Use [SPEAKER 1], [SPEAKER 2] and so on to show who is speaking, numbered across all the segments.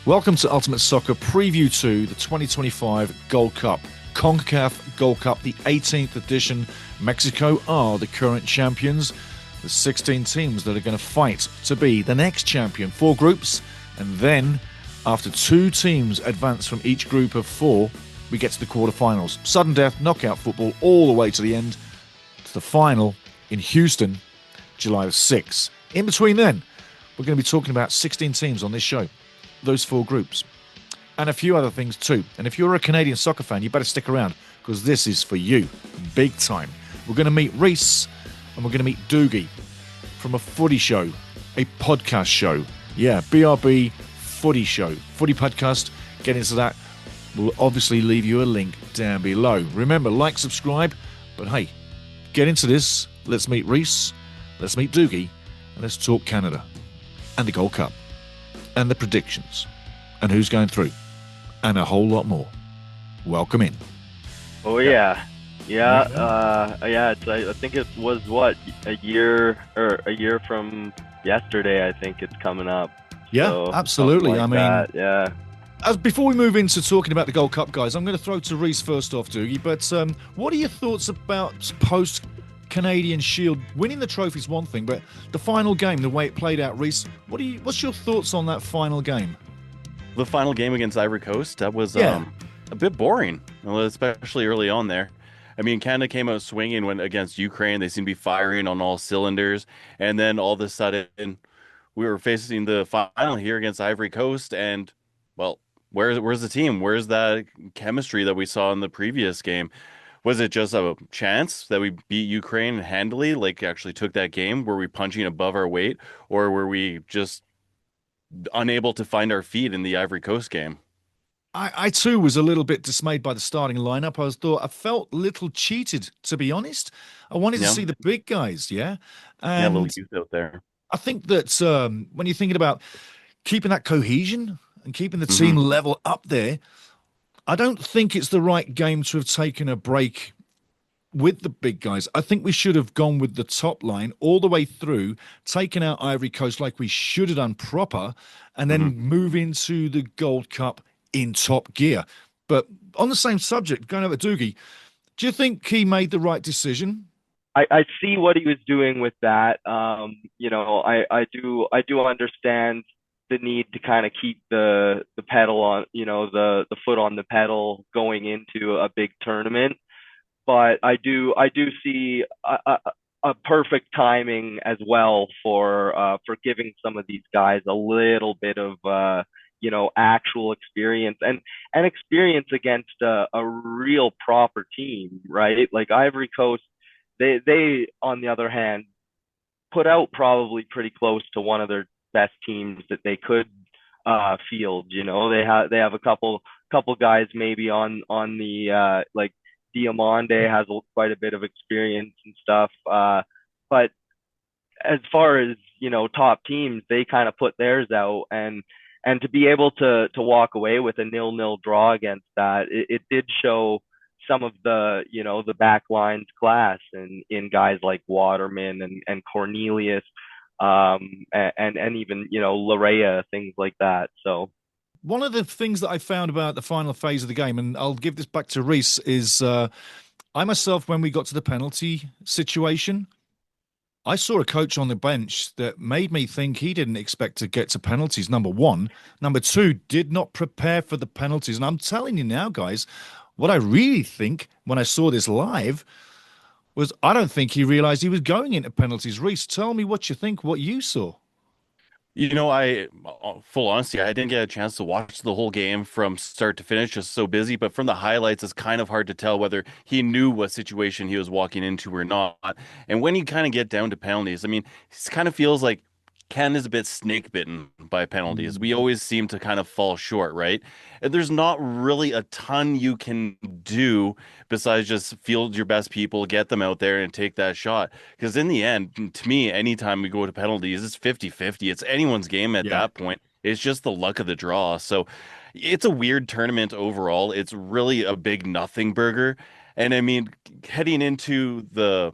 [SPEAKER 1] Welcome to Ultimate Soccer Preview 2, the 2025 Gold Cup. Concacaf Gold Cup, the 18th edition. Mexico are the current champions. The 16 teams that are going to fight to be the next champion. 4 groups, and then after 2 teams advance from each group of 4, we get to the quarterfinals. Sudden death, knockout football, all the way to the end, to the final in Houston, July the 6th. In between then, we're going to be talking about 16 teams on this show. Those 4 groups, and a few other things too. And if you're a Canadian soccer fan, you better stick around, because this is for you, big time. We're going to meet REECE, and we're going to meet DOOGIE from a footy show, a podcast show. Yeah, BRB footy show, footy podcast. Get into that. We'll obviously leave you a link down below. Remember, like, subscribe, but hey, get into this. Let's meet REECE, let's meet DOOGIE, and let's talk Canada and the Gold Cup. And the predictions, and who's going through, and a whole lot more. Welcome in.
[SPEAKER 2] Oh yeah. I think it was a year from yesterday. I think it's coming up.
[SPEAKER 1] Yeah,
[SPEAKER 2] so,
[SPEAKER 1] absolutely.
[SPEAKER 2] Like yeah.
[SPEAKER 1] As before we move into talking about the Gold Cup, guys, I'm going to throw to REECE first off, DOOGIE. But what are your thoughts about post Canadian Shield? Winning the trophy is one thing, but the final game, the way it played out, REECE, what's your thoughts on that final game?
[SPEAKER 3] The final game against Ivory Coast, that was a bit boring, especially early on there. I mean, Canada came out swinging when against Ukraine. They seemed to be firing on all cylinders, and then all of a sudden we were facing the final here against Ivory Coast, and well, where's the team? Where's that chemistry that we saw in the previous game? Was it just a chance that we beat Ukraine handily, like actually took that game? Were we punching above our weight, or were we just unable to find our feet in the Ivory Coast game?
[SPEAKER 1] I too was a little bit dismayed by the starting lineup. I felt a little cheated, to be honest. I wanted to see the big guys, and
[SPEAKER 3] a little youth out there.
[SPEAKER 1] I think that when you're thinking about keeping that cohesion and keeping the team level up there, I don't think it's the right game to have taken a break with the big guys. I think we should have gone with the top line all the way through, taken out Ivory Coast like we should have done proper, and then move into the Gold Cup in top gear. But on the same subject, going over to DOOGIE, do you think he made the right decision?
[SPEAKER 2] I see what he was doing with that. I do understand the need to kind of keep the pedal on, the foot on the pedal going into a big tournament. But I do see a perfect timing as well for giving some of these guys a little bit of actual experience and experience against a real proper team, right? Like Ivory Coast, they on the other hand put out probably pretty close to one of their best teams that they could field. They have a couple guys maybe on the like Diamande has quite a bit of experience and stuff. But as far as top teams, they kind of put theirs out, and to be able to walk away with a 0-0 draw against that, it did show some of the the back line's class in guys like Waterman and Cornelius. And even Larea, things like that. So
[SPEAKER 1] one of the things that I found about the final phase of the game, and I'll give this back to REECE, is I myself, when we got to the penalty situation, I saw a coach on the bench that made me think he didn't expect to get to penalties, number one. Number two, did not prepare for the penalties. And I'm telling you now, guys, what I really think when I saw this live was I don't think he realized he was going into penalties. REECE, tell me what you think, what you saw.
[SPEAKER 3] Full honesty, I didn't get a chance to watch the whole game from start to finish, just so busy. But from the highlights, it's kind of hard to tell whether he knew what situation he was walking into or not. And when you kind of get down to penalties, I mean, it kind of feels like Ken is a bit snake bitten by penalties. We always seem to kind of fall short, right? And there's not really a ton you can do besides just field your best people, get them out there and take that shot. Because in the end, to me, anytime we go to penalties, it's 50-50. It's anyone's game at that point. It's just the luck of the draw. So it's a weird tournament overall. It's really a big nothing burger. And I mean, heading into the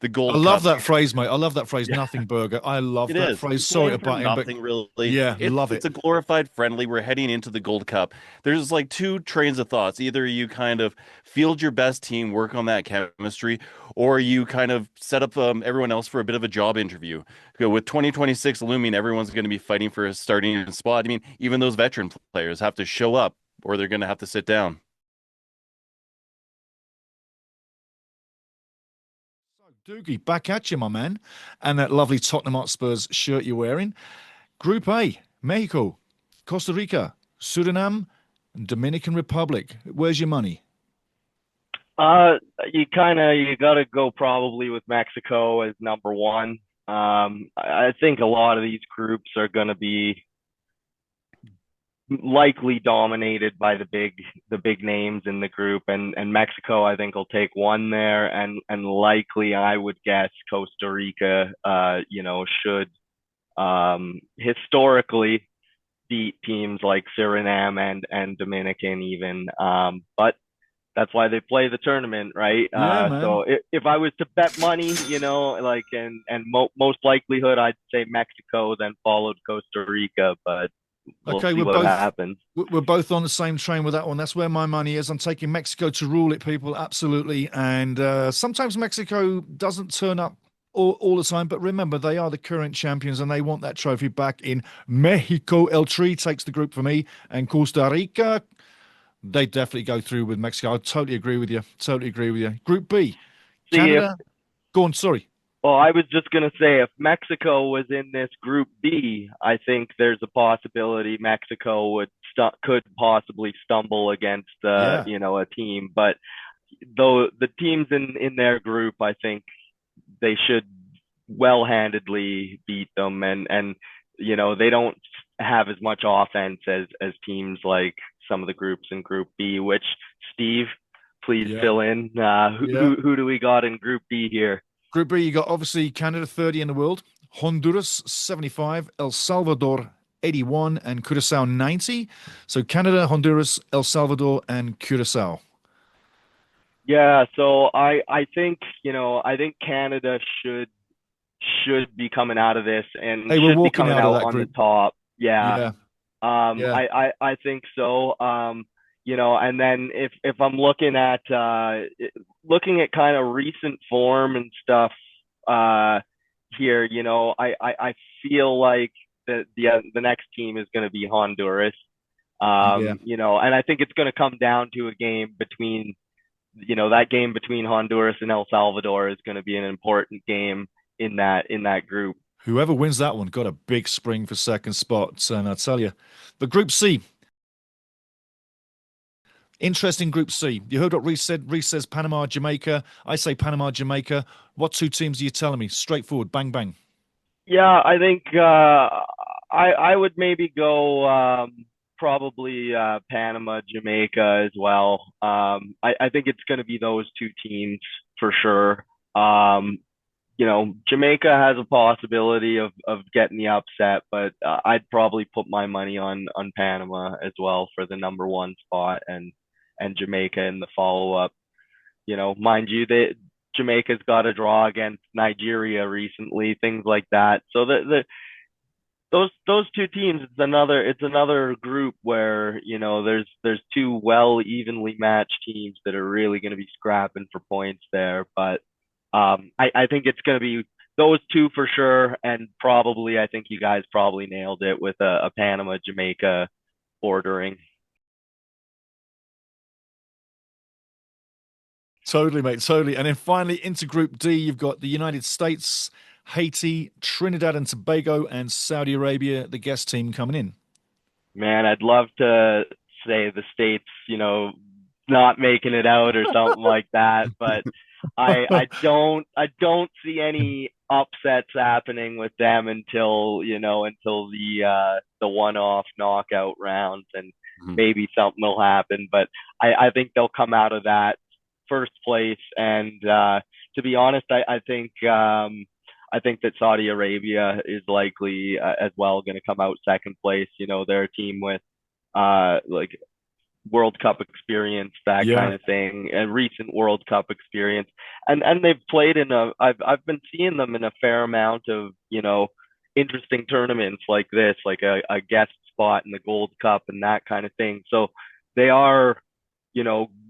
[SPEAKER 3] the
[SPEAKER 1] I
[SPEAKER 3] Gold
[SPEAKER 1] love
[SPEAKER 3] Cup.
[SPEAKER 1] that phrase, mate. I love that phrase,
[SPEAKER 3] Yeah,
[SPEAKER 1] nothing burger. I love
[SPEAKER 3] it
[SPEAKER 1] that
[SPEAKER 3] is.
[SPEAKER 1] phrase.
[SPEAKER 3] You're
[SPEAKER 1] Sorry
[SPEAKER 3] playing
[SPEAKER 1] to
[SPEAKER 3] for
[SPEAKER 1] butt in, but
[SPEAKER 3] nothing, really.
[SPEAKER 1] yeah, love
[SPEAKER 3] It's
[SPEAKER 1] it.
[SPEAKER 3] a glorified friendly. We're heading into the Gold Cup. There's like two trains of thoughts. Either you kind of field your best team, work on that chemistry, or you kind of set up everyone else for a bit of a job interview. With 2026 looming, everyone's going to be fighting for a starting spot. I mean, even those veteran players have to show up, or they're going to have to sit down.
[SPEAKER 1] So, Doogie, back at you, my man, and that lovely Tottenham Hotspurs shirt you're wearing. Group A, Mexico, Costa Rica, Suriname, and Dominican Republic. Where's your money?
[SPEAKER 2] Uh, you gotta go probably with Mexico as number one. I think a lot of these groups are gonna be likely dominated by the big names in the group, and Mexico I think will take one there, and likely I would guess Costa Rica should historically beat teams like Suriname and Dominican even, but that's why they play the tournament, right?
[SPEAKER 1] Yeah, man.
[SPEAKER 2] So if I was to bet money, like most likelihood, I'd say Mexico, then followed Costa Rica, but we'll
[SPEAKER 1] Okay,
[SPEAKER 2] see what happens.
[SPEAKER 1] we're both on the same train with that one. That's where my money is. I'm taking Mexico to rule it, people. Absolutely. And sometimes Mexico doesn't turn up all the time, but remember, they are the current champions and they want that trophy back in Mexico. El Tri takes the group for me, and Costa Rica, they definitely go through with Mexico. I totally agree with you. Totally agree with you. Group B,
[SPEAKER 2] See if
[SPEAKER 1] Canada. Go on, sorry.
[SPEAKER 2] Well, I was just gonna say if Mexico was in this Group B, I think there's a possibility Mexico could possibly stumble against
[SPEAKER 1] Yeah.
[SPEAKER 2] a team, but though the teams in their group, I think they should well-handedly beat them, and they don't have as much offense as teams like some of the groups in Group B. Which, Steve, please
[SPEAKER 1] Yeah.
[SPEAKER 2] fill in.
[SPEAKER 1] Yeah.
[SPEAKER 2] Who do we got in Group B here?
[SPEAKER 1] Group B, you got obviously Canada 30 in the world, Honduras 75, El Salvador 81, and Curacao 90. So Canada, Honduras, El Salvador, and Curacao.
[SPEAKER 2] Yeah, so I think Canada should be coming out of this and
[SPEAKER 1] Hey, we're
[SPEAKER 2] should be
[SPEAKER 1] walking
[SPEAKER 2] coming
[SPEAKER 1] out of
[SPEAKER 2] out
[SPEAKER 1] that
[SPEAKER 2] on the
[SPEAKER 1] group.
[SPEAKER 2] top. Yeah.
[SPEAKER 1] Yeah. Yeah.
[SPEAKER 2] I think so. And then if I'm looking at kind of recent form and stuff uh here, I feel like the next team is going to be Honduras.
[SPEAKER 1] Yeah.
[SPEAKER 2] And I think it's going to come down to a game between that game between Honduras and El Salvador is going to be an important game in that group.
[SPEAKER 1] Whoever wins that one got a big spring for second spot. And I tell you, the Group C, interesting Group C. You heard what Reese said? Reese says Panama, Jamaica. I say Panama, Jamaica. What two teams are you telling me? Straightforward, bang, bang.
[SPEAKER 2] Yeah, I think I would maybe go probably Panama, Jamaica as well. I think it's going to be those two teams for sure. Jamaica has a possibility of getting the upset, but I'd probably put my money on Panama as well for the number one spot, and Jamaica in the follow up. Mind you, that Jamaica's got a draw against Nigeria recently, things like that. So those two teams, it's another group where there's two well evenly matched teams that are really going to be scrapping for points there. But I think it's going to be those two for sure, and probably I think you guys probably nailed it with a Panama Jamaica ordering.
[SPEAKER 1] Totally, mate, totally. And then finally into Group D, you've got the United States, Haiti, Trinidad and Tobago, and Saudi Arabia, the guest team coming in.
[SPEAKER 2] Man, I'd love to say the states, not making it out or something like that, but I don't see any upsets happening with them until the one-off knockout rounds, and
[SPEAKER 3] Mhm.
[SPEAKER 2] maybe something will happen. But I think they'll come out of that first place, and to be honest, I think that Saudi Arabia is likely as well going to come out second place. They're a team with like World Cup experience, that
[SPEAKER 1] Yeah,
[SPEAKER 2] kind of thing, a recent World Cup experience. And they've played in I've been seeing them in a fair amount of, interesting tournaments like this, like a guest spot in the Gold Cup and that kind of thing. So they are,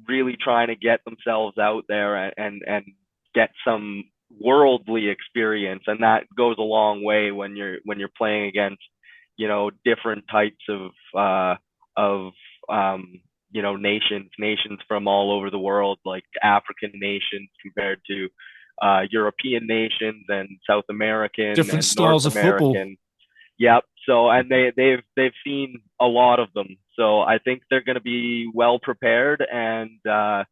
[SPEAKER 2] really trying to get themselves out there and get some worldly experience, and that goes a long way when you're playing against, different types of nations from all over the world, like African nations compared to European nations and South American
[SPEAKER 1] different
[SPEAKER 2] and North
[SPEAKER 1] styles of football.
[SPEAKER 2] American. Yep. So, and they've seen a lot of them. So I think they're going to be well prepared, and I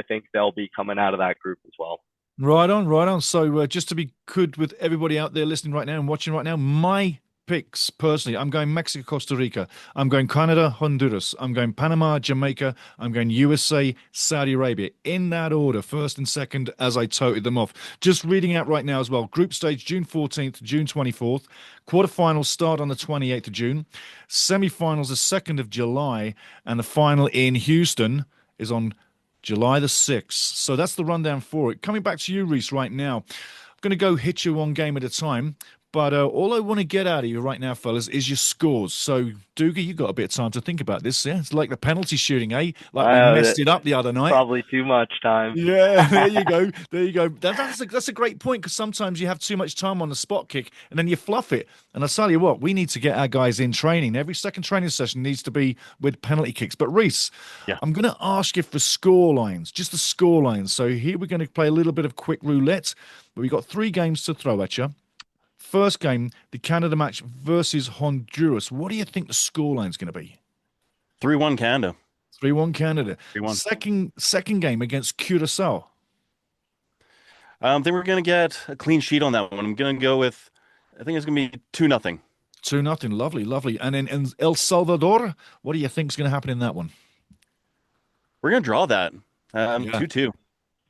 [SPEAKER 2] think they'll be coming out of that group as well.
[SPEAKER 1] Right on, right on. So just to be good with everybody out there listening right now and watching right now, my picks personally, I'm going Mexico, Costa Rica. I'm going Canada, Honduras. I'm going Panama, Jamaica. I'm going USA, Saudi Arabia. In that order, first and second, as I toted them off. Just reading out right now as well. Group stage, June 14th, June 24th. Quarterfinals start on the 28th of June. Semi-finals the 2nd of July. And the final in Houston is on July the 6th. So that's the rundown for it. Coming back to you, Reece, right now. I'm going to go hit you one game at a time. But all I want to get out of you right now, fellas, is your scores. So, Doogie, you got a bit of time to think about this. Yeah, it's like the penalty shooting, eh? Like we messed it up the other night.
[SPEAKER 2] Probably too much time.
[SPEAKER 1] Yeah, there you go. There you go. That's a great point, because sometimes you have too much time on the spot kick and then you fluff it. And I tell you what, we need to get our guys in training. Every second training session needs to be with penalty kicks. But Reece,
[SPEAKER 3] Yeah.
[SPEAKER 1] I'm going to ask you for score lines, just the score lines. So here we're going to play a little bit of quick roulette. But we've got 3 games to throw at you. First game, the Canada match versus Honduras. What do you think the scoreline is going to be?
[SPEAKER 3] 3-1 Canada.
[SPEAKER 1] 3-1 Canada.
[SPEAKER 3] 3-1.
[SPEAKER 1] Second game against Curacao.
[SPEAKER 3] I think we're going to get a clean sheet on that one. I'm going to go with, I think it's going to be 2-0.
[SPEAKER 1] 2-0. Lovely, lovely. And then in El Salvador, what do you think is going to happen in that one?
[SPEAKER 3] We're going to draw that.
[SPEAKER 1] Yeah.
[SPEAKER 3] 2-2.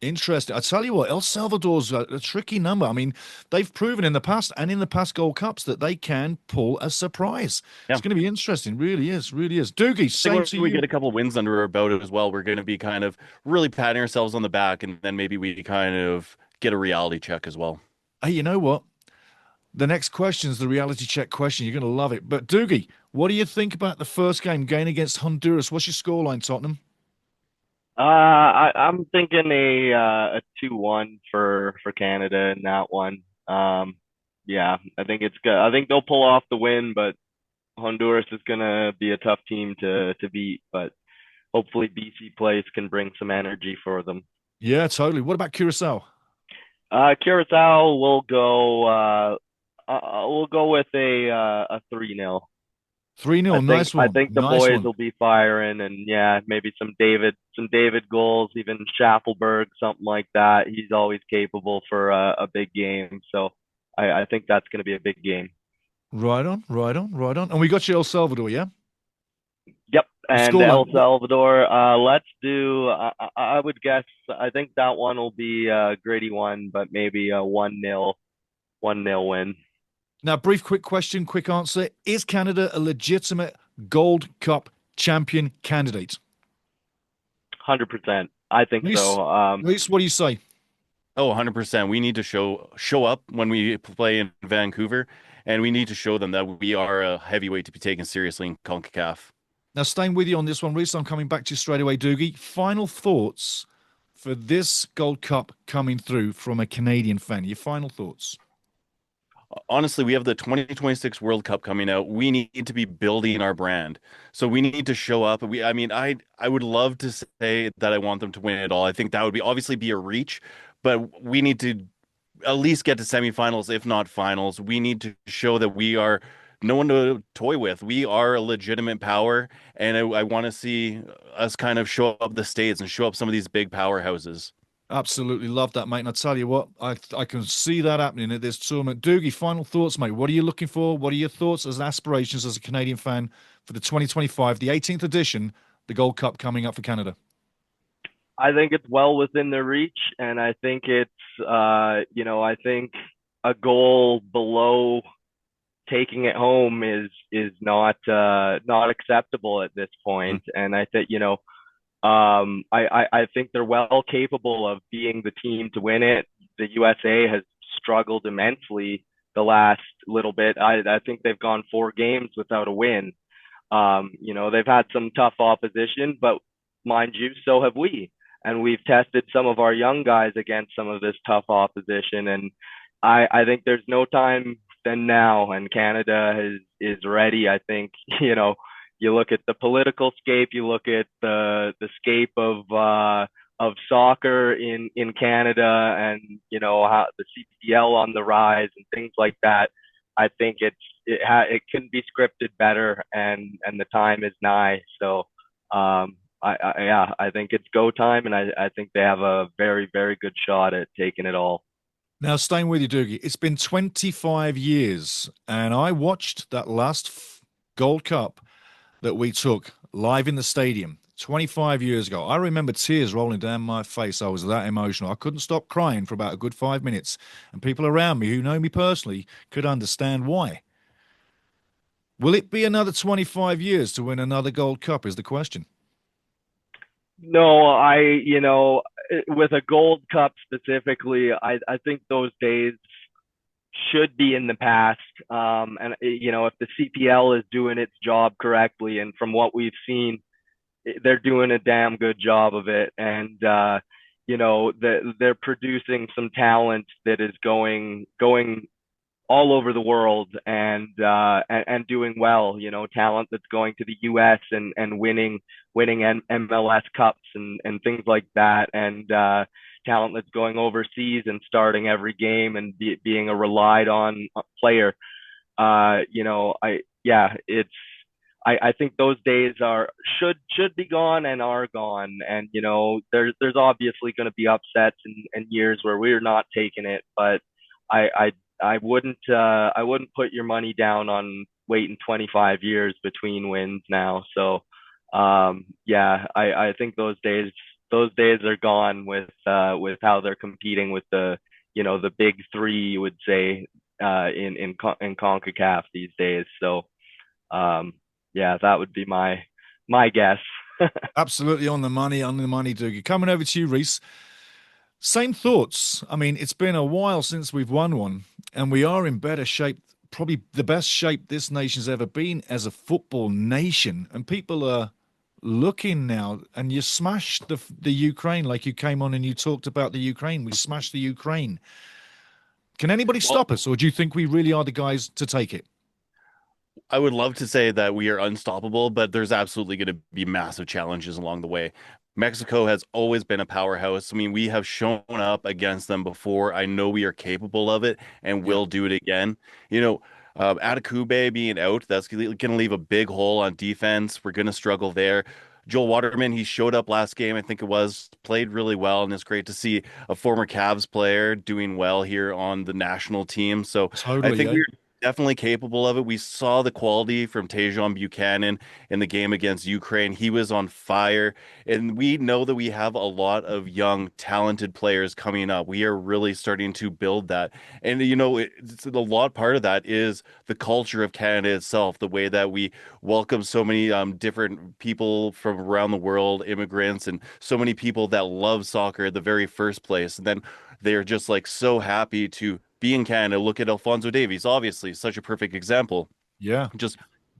[SPEAKER 1] Interesting. I tell you what, El Salvador's a tricky number. I mean, they've proven in the past and in the past Gold Cups that they can pull a surprise.
[SPEAKER 3] Yeah.
[SPEAKER 1] It's going to be interesting. Really is. Really is. Doogie, same to you.
[SPEAKER 3] We get a couple wins under our belt as well. We're going to be kind of really patting ourselves on the back, and then maybe we kind of get a reality check as well.
[SPEAKER 1] Hey, you know what? The next question is the reality check question. You're going to love it. But Doogie, what do you think about the first game against Honduras? What's your scoreline, Tottenham?
[SPEAKER 2] I'm thinking a 2-1 for Canada in that one. Yeah, I think it's good. I think they'll pull off the win, but Honduras is gonna be a tough team to beat. But hopefully BC Place can bring some energy for them.
[SPEAKER 1] Yeah, totally. What about Curacao?
[SPEAKER 2] Curacao will go. We'll go with a 3-0.
[SPEAKER 1] 3-0, nice one.
[SPEAKER 2] I think the
[SPEAKER 1] nice
[SPEAKER 2] boys
[SPEAKER 1] one.
[SPEAKER 2] will be firing, and yeah, maybe some David goals, even Schaffelberg, something like that. He's always capable for a big game, so I think that's going to be a big game.
[SPEAKER 1] Right on, right on, right on. And we got you El Salvador, yeah?
[SPEAKER 2] Yep, and
[SPEAKER 1] Scoreline.
[SPEAKER 2] El Salvador. Let's do. I would guess. I think that one will be a gritty one, but maybe a 1-0 win.
[SPEAKER 1] Now, brief, quick question, quick answer. Is Canada a legitimate Gold Cup champion candidate?
[SPEAKER 2] 100%. I think so.
[SPEAKER 1] Reece, what do you say?
[SPEAKER 3] Oh, 100%. We need to show up when we play in Vancouver, and we need to show them that we are a heavyweight to be taken seriously in CONCACAF.
[SPEAKER 1] Now, staying with you on this one, Reece, I'm coming back to you straight away, Doogie. Final thoughts for this Gold Cup coming through from a Canadian fan. Your final thoughts?
[SPEAKER 3] Honestly, we have the 2026 World Cup coming out. We need to be building our brand. So we need to show up. I would love to say that I want them to win it all. I think that would obviously be a reach, but we need to at least get to semifinals, if not finals. We need to show that we are no one to toy with. We are a legitimate power, and I want to see us kind of show up the States and show up some of these big powerhouses.
[SPEAKER 1] Absolutely love that, mate. And I tell you what, I can see that happening at this tournament. Doogie, final thoughts, mate. What are you looking for? What are your thoughts as aspirations as a Canadian fan for the 2025, the 18th edition, the Gold Cup coming up for Canada?
[SPEAKER 2] I think it's well within their reach, and I think it's, I think a goal below taking it home is not acceptable at this point. And I think, I think they're well capable of being the team to win it. The USA has struggled immensely the last little bit. I think they've gone 4 games without a win. They've had some tough opposition, but mind you, so have we. And we've tested some of our young guys against some of this tough opposition. And I think there's no time than now, and Canada is ready. I think, you look at the political scape, you look at the scape of soccer in Canada, and how the CPL on the rise and things like that. I think it can be scripted better, and the time is nigh. So I think it's go time, and I think they have a very, very good shot at taking it all.
[SPEAKER 1] Now, staying with you, Doogie, it's been 25 years, and I watched that last Gold Cup that we took live in the stadium 25 years ago. I remember tears rolling down my face. I was that emotional. I couldn't stop crying for about a good 5 minutes, and people around me who know me personally could understand why. Will it be another 25 years to win another Gold Cup is the question.
[SPEAKER 2] No, with a Gold Cup specifically, I think those days should be in the past. And if the CPL is doing its job correctly, and from what we've seen, they're doing a damn good job of it. And they're producing some talent that is going all over the world, and doing well. Talent that's going to the U.S. and winning MLS Cups and things like that, and talent that's going overseas and starting every game and being a relied on player. I think those days should be gone and are gone. And there's obviously going to be upsets and years where we're not taking it, but I wouldn't put your money down on waiting 25 years between wins now. So I think those days are gone with how they're competing with the big three, you would say, in Concacaf these days. So that would be my guess.
[SPEAKER 1] Absolutely on the money, Doogie. Coming over to you, Reece. Same thoughts. I mean, it's been a while since we've won one, and we are in better shape, probably the best shape this nation's ever been as a football nation. And people are looking now, and you smashed the Ukraine, like you came on and you talked about the Ukraine. We smashed the Ukraine. Can anybody stop us, or do you think we really are the guys to take it?
[SPEAKER 3] I would love to say that we are unstoppable, but there's absolutely going to be massive challenges along the way. Mexico has always been a powerhouse. I mean, we have shown up against them before. I know we are capable of it and will do it again. Atakube being out, that's going to leave a big hole on defense. We're going to struggle there. Joel Waterman, he showed up last game, I think it was, played really well, and it's great to see a former Cavs player doing well here on the national team. So
[SPEAKER 1] Totally,
[SPEAKER 3] I think we're definitely capable of it. We saw the quality from Tejon Buchanan in the game against Ukraine. He was on fire, and we know that we have a lot of young, talented players coming up. We are really starting to build that. And, it's a lot part of that is the culture of Canada itself, the way that we welcome so many different people from around the world, immigrants, and so many people that love soccer at the very first place. And then they're just like so happy to be in Canada. Look at Alphonso Davies, obviously, such a perfect example.
[SPEAKER 1] Yeah.
[SPEAKER 3] Just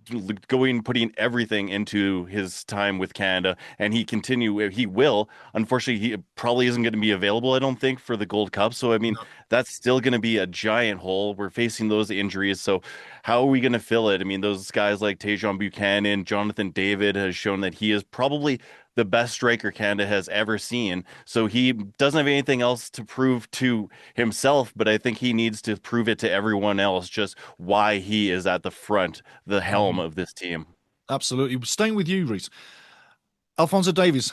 [SPEAKER 3] putting everything into his time with Canada, and he will. Unfortunately, he probably isn't going to be available, I don't think, for the Gold Cup. So, I mean, that's still going to be a giant hole. We're facing those injuries. So how are we going to fill it? I mean, those guys like Tejon Buchanan, Jonathan David has shown that he is probably the best striker Canada has ever seen. So he doesn't have anything else to prove to himself, but I think he needs to prove it to everyone else just why he is at the front, the helm of this team.
[SPEAKER 1] Absolutely. Staying with you, Reece. Alphonso Davies,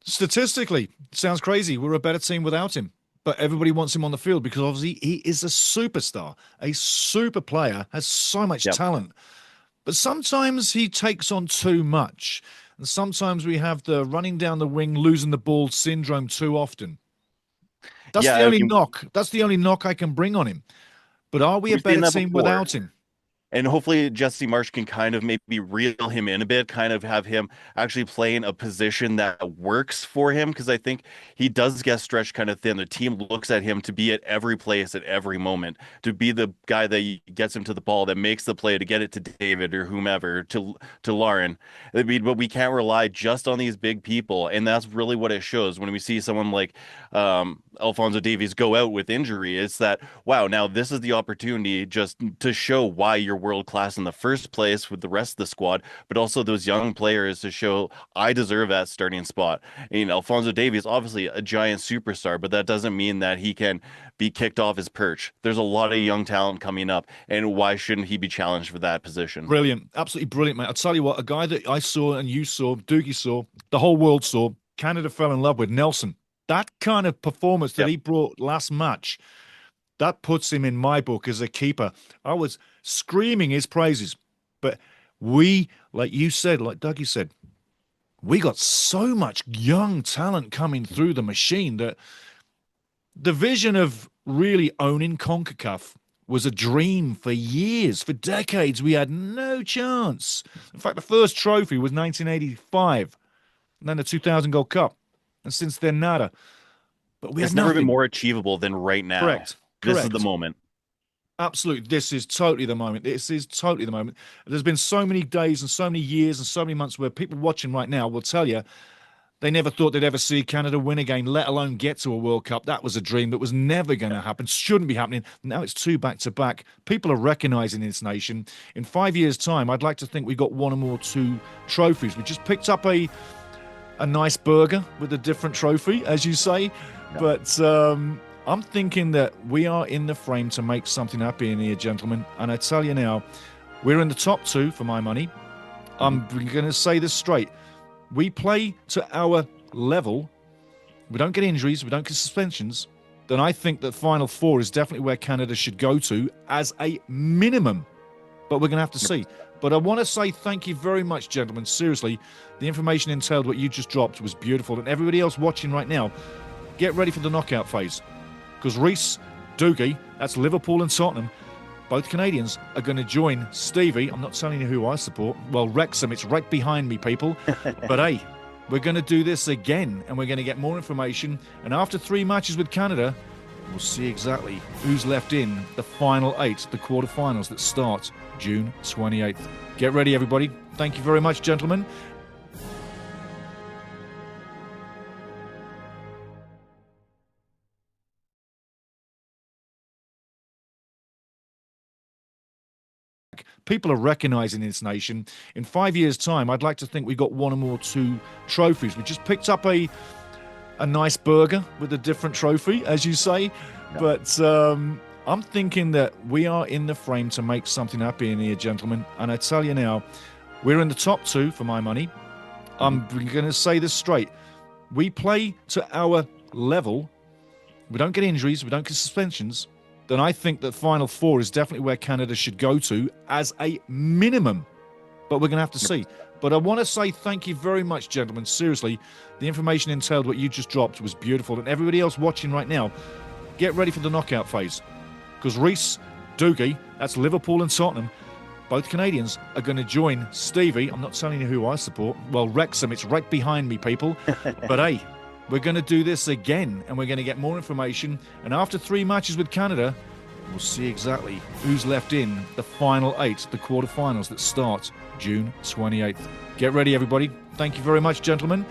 [SPEAKER 1] statistically, sounds crazy. We're a better team without him. But everybody wants him on the field because obviously he is a superstar, a super player, has so much talent. But sometimes he takes on too much. And sometimes we have the running down the wing, losing the ball syndrome too often. That's the only knock. That's the only knock I can bring on him. But are we a better team without him?
[SPEAKER 3] And hopefully Jesse Marsh can kind of maybe reel him in a bit, kind of have him actually play in a position that works for him. Because I think he does get stretched kind of thin. The team looks at him to be at every place at every moment, to be the guy that gets him to the ball, that makes the play, to get it to David or whomever, to Lauren. I mean, but we can't rely just on these big people. And that's really what it shows when we see someone like Alphonso Davies go out with injury. It's that, wow, now this is the opportunity just to show why you're world class in the first place with the rest of the squad, but also those young players to show I deserve that starting spot. And Alphonso Davies, obviously a giant superstar, but that doesn't mean that he can be kicked off his perch. There's a lot of young talent coming up, and why shouldn't he be challenged for that position?
[SPEAKER 1] Brilliant. Absolutely brilliant, mate. I'll tell you what, a guy that I saw and you saw, Doogie saw, the whole world saw, Canada fell in love with Nelson. That kind of performance that he brought last match, that puts him in my book as a keeper. I was screaming his praises. But we, like you said, like Dougie said, we got so much young talent coming through the machine that the vision of really owning CONCACAF was a dream for years, for decades. We had no chance. In fact, the first trophy was 1985, and then the 2000 Gold Cup. And since then, nada. But we
[SPEAKER 3] It's
[SPEAKER 1] had
[SPEAKER 3] never
[SPEAKER 1] nothing.
[SPEAKER 3] been more achievable than right now.
[SPEAKER 1] Correct.
[SPEAKER 3] This is the moment.
[SPEAKER 1] Absolutely. This is totally the moment. This is totally the moment. There's been so many days and so many years and so many months where people watching right now will tell you they never thought they'd ever see Canada win a game, let alone get to a World Cup. That was a dream that was never going to happen, shouldn't be happening. Now it's two back-to-back. People are recognizing this nation. In 5 years' time, I'd like to think we got one or more two trophies. We just picked up a nice burger with a different trophy, as you say. But I'm thinking that we are in the frame to make something happen here, gentlemen. And I tell you now, we're in the top two for my money. I'm going to say this straight. We play to our level. We don't get injuries. We don't get suspensions. Then I think that Final Four is definitely where Canada should go to as a minimum. But we're going to have to see. But I want to say thank you very much, gentlemen. Seriously, the information entailed what you just dropped was beautiful. And everybody else watching right now, get ready for the knockout phase. Because REECE, DOOGIE, that's Liverpool and Tottenham, both Canadians are going to join Stevie. I'm not telling you who I support. Well, Wrexham, it's right behind me, people. But hey, we're going to do this again, and we're going to get more information. And after 3 matches with Canada, we'll see exactly who's left in the final 8, the quarterfinals that start June 28th. Get ready, everybody. Thank you very much, gentlemen. People are recognizing this nation. In 5 years' time, I'd like to think we got one or more two trophies. We just picked up a nice burger with a different trophy, as you say. But I'm thinking that we are in the frame to make something happen here, gentlemen. And I tell you now, we're in the top two for my money. I'm going to say this straight. We play to our level. We don't get injuries. We don't get suspensions. Then I think that Final Four is definitely where Canada should go to as a minimum. But we're going to have to see. But I want to say thank you very much, gentlemen. Seriously, the information entailed what you just dropped was beautiful. And everybody else watching right now, get ready for the knockout phase. Because REECE, DOOGIE, that's Liverpool and Tottenham, both Canadians are going to join Stevie. I'm not telling you who I support. Well, Wrexham, it's right behind me, people. But hey, we're going to do this again, and we're going to get more information. And after 3 matches with Canada, we'll see exactly who's left in the final 8, the quarterfinals that start June 28th. Get ready, everybody. Thank you very much, gentlemen.